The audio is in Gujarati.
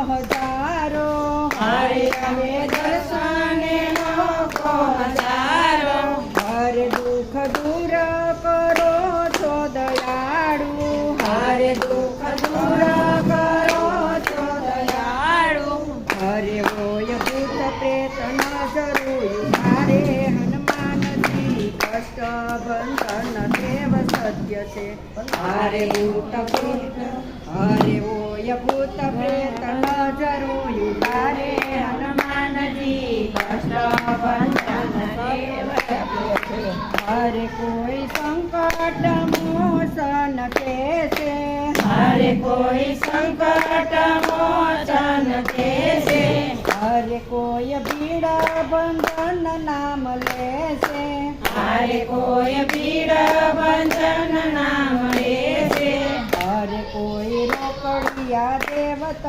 હજારો, હરે આવે દર્શને લોકો હજારો, હરે દુઃખ દૂર કરો છો દયાળુ, હરે દુઃખ દૂર કરો છો દયાળુ, હરે હોય ભૂત પ્રેત નજરો તારે હનુમાનજી કષ્ટ બંધન દેવ સત્ય છે. હરે ભૂત પ્રેત હરે હોય ભૂત પ્રેત નજરો તારે હનુમાનજી કષ્ટ બંધન દેવ સત્ય છે. હરે કોઈ સંકટ મોચન કેસે, હરે કોઈ સંકટ મોચન કેસે, હરે કોઈ પીડા બંધન નામ લેશે, હરે કોઈ પીડ બંધન નામ લેશે, હરે કોઈ રોકડિયા દેવતા